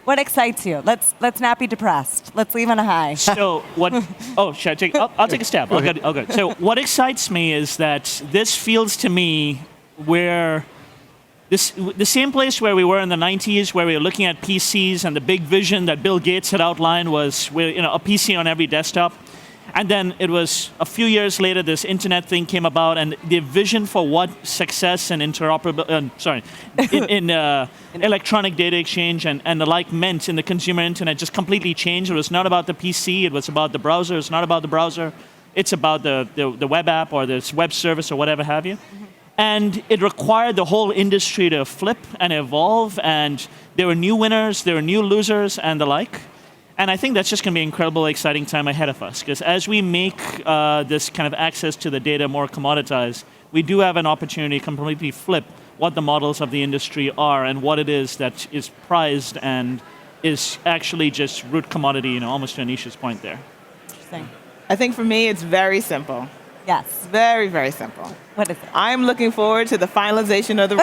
What excites you? Let's not be depressed. Let's leave on a high. So what? Oh, should I take? I'll take a stab. Okay. So what excites me is that this feels to me where the same place where we were in the 90s, where we were looking at PCs, and the big vision that Bill Gates had outlined was a PC on every desktop. And then it was a few years later, this internet thing came about, and the vision for what success and interoperability, in electronic data exchange and the like meant in the consumer internet just completely changed. It was not about the PC, it was about the browser. It's not about the browser, it's about the web app or this web service or whatever have you. Mm-hmm. And it required the whole industry to flip and evolve, and there were new winners, there were new losers, and the like. And I think that's just going to be an incredibly exciting time ahead of us, because as we make this kind of access to the data more commoditized, we do have an opportunity to completely flip what the models of the industry are and what it is that is prized and is actually just root commodity, almost to Anisha's point there. Interesting. I think for me, it's very simple. Yes. Very, very simple. What is it? I'm looking forward to the finalization of the...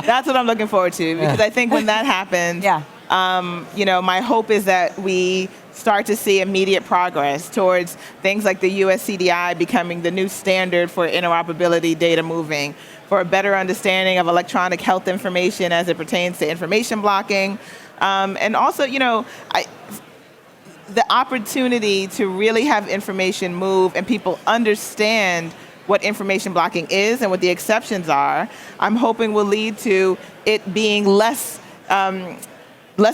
That's what I'm looking forward to, because I think when that happens, my hope is that we start to see immediate progress towards things like the US CDI becoming the new standard for interoperability data moving, for a better understanding of electronic health information as it pertains to information blocking. And also, the opportunity to really have information move and people understand what information blocking is and what the exceptions are, I'm hoping will lead to it being less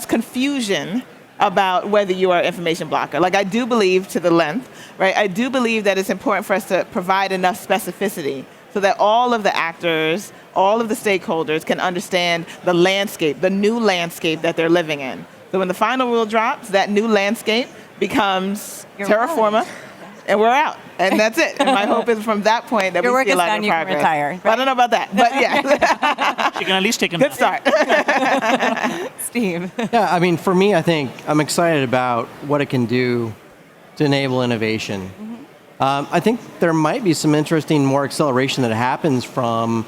confusion about whether you are an information blocker. Like, I do believe to the length, right? I do believe that it's important for us to provide enough specificity so that all of the actors, all of the stakeholders can understand the landscape, the new landscape that they're living in. So when the final rule drops, that new landscape becomes terra forma, and we're out. And that's it. And my hope is from that point that we see a lot of progress. Your work is done, you can retire. Right? Well, I don't know about that, but yeah. You can at least take a good start. Steve. Yeah, I mean, for me, I think I'm excited about what it can do to enable innovation. Mm-hmm. I think there might be some interesting more acceleration that happens from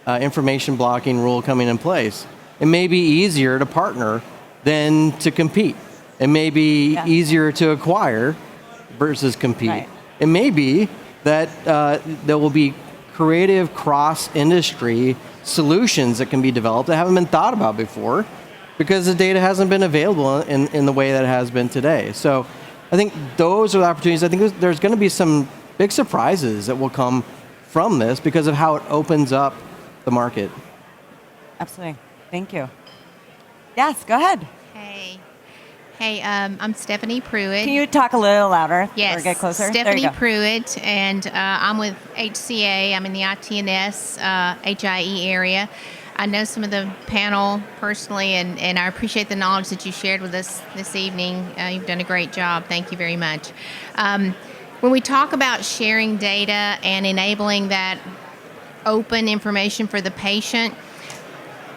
information blocking rule coming in place. It may be easier to partner than to compete. It may be easier to acquire versus compete. Right. It may be that there will be creative cross-industry solutions that can be developed that haven't been thought about before because the data hasn't been available in the way that it has been today. So I think those are the opportunities. I think there's going to be some big surprises that will come from this because of how it opens up the market. Absolutely. Thank you. Yes, go ahead. Hey, I'm Stephanie Pruitt. Can you talk a little louder? Yes, or get closer? Stephanie Pruitt, and I'm with HCA. I'm in the ITNS HIE area. I know some of the panel personally, and I appreciate the knowledge that you shared with us this evening. You've done a great job. Thank you very much. When we talk about sharing data and enabling that open information for the patient,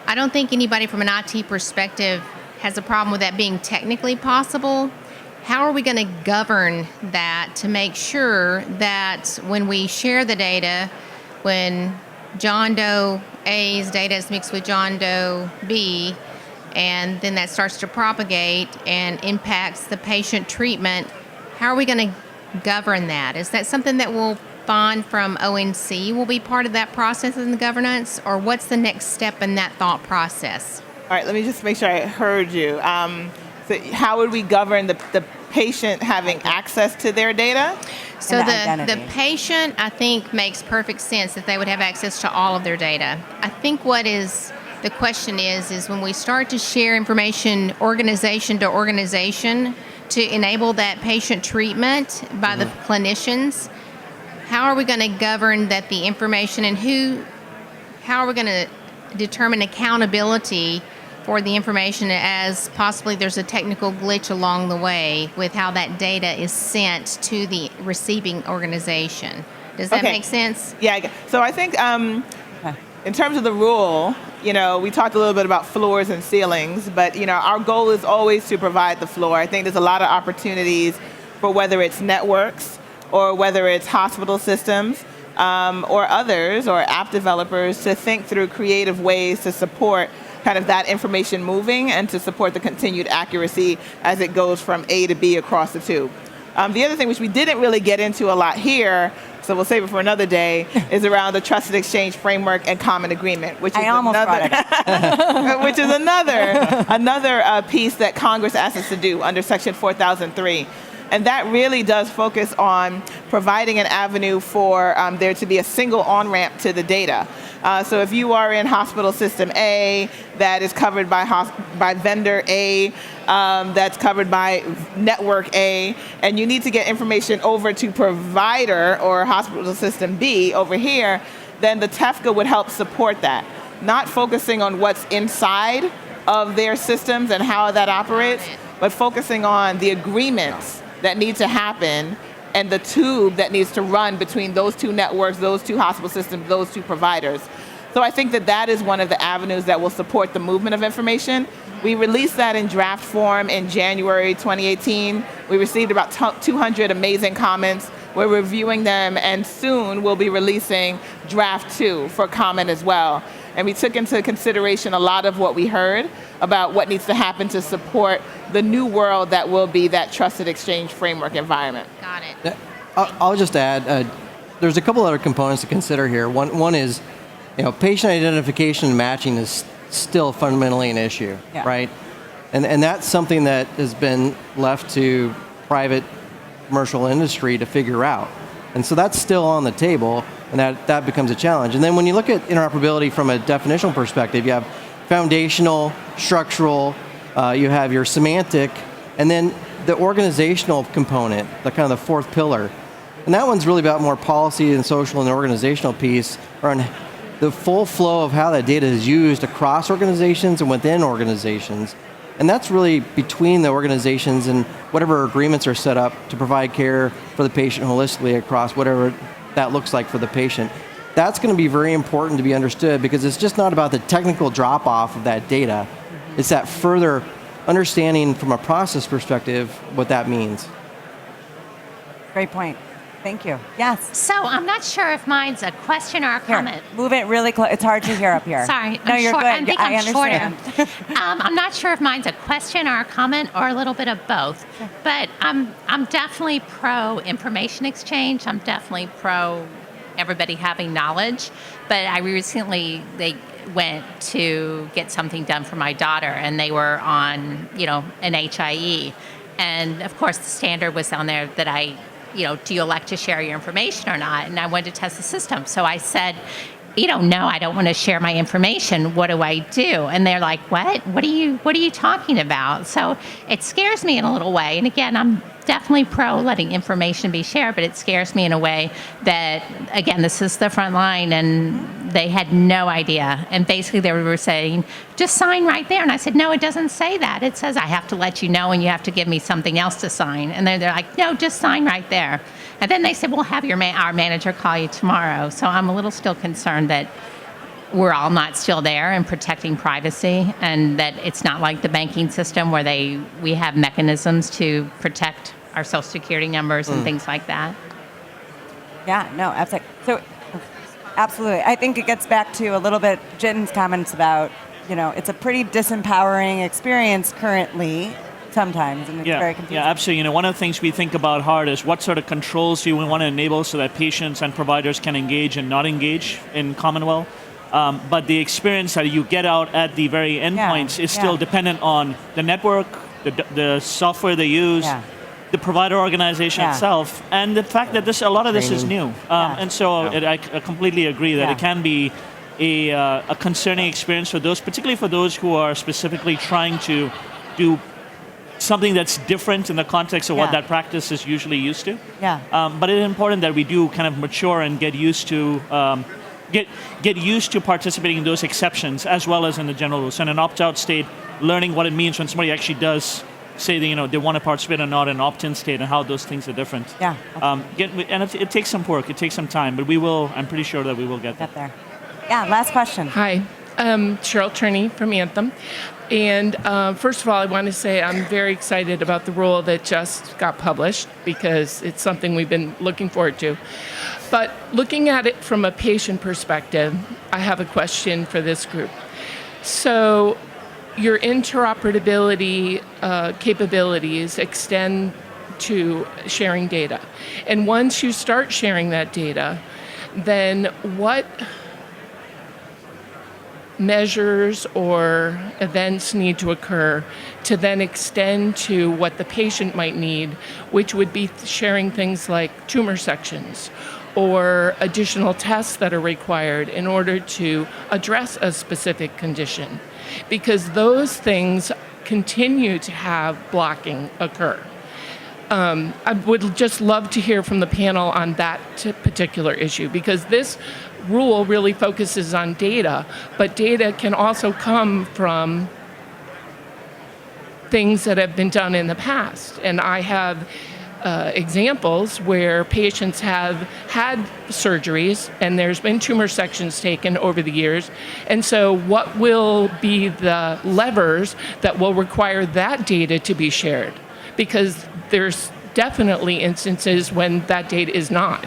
I don't think anybody from an IT perspective has a problem with that being technically possible. How are we going to govern that to make sure that when we share the data, when John Doe A's data is mixed with John Doe B, and then that starts to propagate and impacts the patient treatment, how are we going to govern that? Is that something that we'll find from ONC will be part of that process in the governance, or what's the next step in that thought process? All right, let me just make sure I heard you. So how would we govern the patient having access to their data? So the patient, I think, makes perfect sense that they would have access to all of their data. I think what is the question is when we start to share information organization to organization to enable that patient treatment by the clinicians, how are we going to govern that the information and how are we going to determine accountability for the information as possibly there's a technical glitch along the way with how that data is sent to the receiving organization? Does that make sense? Yeah. So I think in terms of the rule, we talked a little bit about floors and ceilings, but our goal is always to provide the floor. I think there's a lot of opportunities for whether it's networks or whether it's hospital systems or others or app developers to think through creative ways to support kind of that information moving and to support the continued accuracy as it goes from A to B across the tube. The other thing, which we didn't really get into a lot here, so we'll save it for another day, is around the Trusted Exchange Framework and Common Agreement, which is which is another piece that Congress asked us to do under Section 4003. And that really does focus on providing an avenue for there to be a single on-ramp to the data. So if you are in hospital system A that is covered by vendor A, that's covered by network A, and you need to get information over to provider or hospital system B over here, then the TEFCA would help support that. Not focusing on what's inside of their systems and how that operates, but focusing on the agreements that need to happen and the tube that needs to run between those two networks, those two hospital systems, those two providers. So I think that that is one of the avenues that will support the movement of information. We released that in draft form in January 2018. We received about 200 amazing comments. We're reviewing them, and soon we'll be releasing draft 2 for comment as well. And we took into consideration a lot of what we heard about what needs to happen to support the new world that will be that trusted exchange framework environment. Got it. I'll just add, there's a couple other components to consider here. One is, patient identification and matching is still fundamentally an issue, right? And that's something that has been left to private commercial industry to figure out. And so that's still on the table, and that becomes a challenge. And then when you look at interoperability from a definitional perspective, you have foundational, structural, you have your semantic, and then the organizational component, the kind of the fourth pillar. And that one's really about more policy and social and organizational piece around the full flow of how that data is used across organizations and within organizations. And that's really between the organizations and whatever agreements are set up to provide care for the patient holistically across whatever that looks like for the patient. That's going to be very important to be understood, because it's just not about the technical drop-off of that data. It's that further understanding from a process perspective what that means. Great point. Thank you. Yes. So I'm not sure if mine's a question or a Here, comment. move it really close. It's hard to hear up here. Sorry, No, I'm you're short. good. I think I I'm understand. shorter. I'm not sure if mine's a question or a comment or a little bit of both. But I'm definitely pro information exchange. I'm definitely pro everybody having knowledge. But I recently went to get something done for my daughter, and they were on an HIE, and of course the standard was on there that do you elect to share your information or not? And I wanted to test the system. So I said, no, I don't want to share my information. What do I do? And they're like, what? What are you talking about? So it scares me in a little way. And again, I'm definitely pro letting information be shared, but it scares me in a way that, again, this is the front line, and they had no idea. And basically they were saying, just sign right there. And I said, no, it doesn't say that. It says I have to let you know, and you have to give me something else to sign. And they're like, no, just sign right there. And then they said, we'll have our manager call you tomorrow. So I'm a little still concerned that we're all not still there and protecting privacy, and that it's not like the banking system where we have mechanisms to protect our social security numbers and things like that. Yeah, no, absolutely. So, absolutely. I think it gets back to a little bit Jin's comments about, it's a pretty disempowering experience currently sometimes, and it's very confusing. Yeah, absolutely. One of the things we think about hard is what sort of controls do we want to enable so that patients and providers can engage and not engage in Commonwealth. But the experience that you get out at the very endpoints is still dependent on the network, the software they use, the provider organization itself, and the fact that a lot of this is new. And so I completely agree that it can be a concerning experience for those, particularly for those who are specifically trying to do something that's different in the context of what that practice is usually used to. But it's important that we do kind of mature and get used to get used to participating in those exceptions as well as in the general rules. So in an opt-out state, learning what it means when somebody actually does say that, they want to participate or not in an opt-in state, and how those things are different. And it takes some work, it takes some time, but I'm pretty sure that we will get there. Yeah, last question. Hi, Cheryl Turney from Anthem. And first of all, I want to say I'm very excited about the rule that just got published, because it's something we've been looking forward to. But looking at it from a patient perspective, I have a question for this group. So your interoperability capabilities extend to sharing data. And once you start sharing that data, then what measures or events need to occur to then extend to what the patient might need, which would be sharing things like tumor sections or additional tests that are required in order to address a specific condition, because those things continue to have blocking occur. I would just love to hear from the panel on that particular issue, because this rule really focuses on data, but data can also come from things that have been done in the past. And I have examples where patients have had surgeries and there's been tumor sections taken over the years. And so what will be the levers that will require that data to be shared? Because there's definitely instances when that data is not.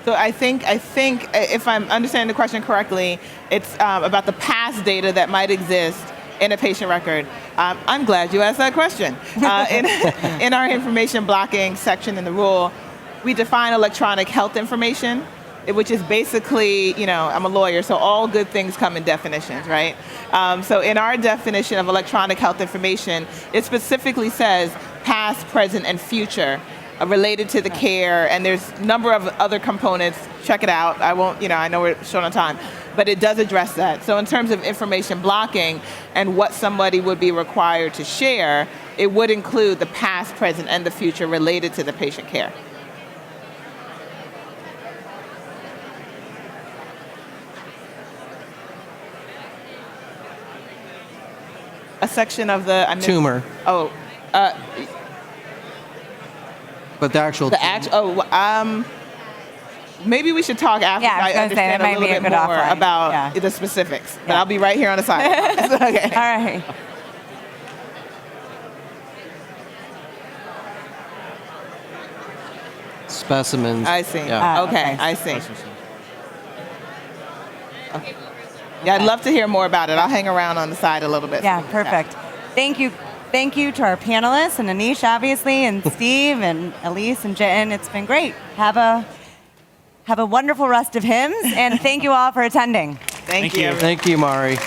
So I think if I'm understanding the question correctly, it's about the past data that might exist in a patient record. I'm glad you asked that question. In our information blocking section in the rule, we define electronic health information, which is basically, I'm a lawyer, so all good things come in definitions, right? So in our definition of electronic health information, it specifically says past, present, and future related to the care, and there's a number of other components. Check it out. I won't, I know we're short on time, but it does address that. So in terms of information blocking and what somebody would be required to share, it would include the past, present, and the future related to the patient care. A section of the Tumor. Oh, But the actual. Maybe we should talk after Yeah, I was I gonna say, that understand a might be little a bit good more offline. about Yeah. the specifics. But Yeah. I'll be right here on the side. Okay. All right. Specimens. I see. Yeah. Okay, okay. I see. Okay. Yeah, I'd love to hear more about it. I'll hang around on the side a little bit. Yeah, perfect. Thank you. Thank you to our panelists and Anish, obviously, and Steve and Elise and Jitten. It's been great. Have a wonderful rest of HIMSS, and thank you all for attending. Thank you. Thank you, Mari.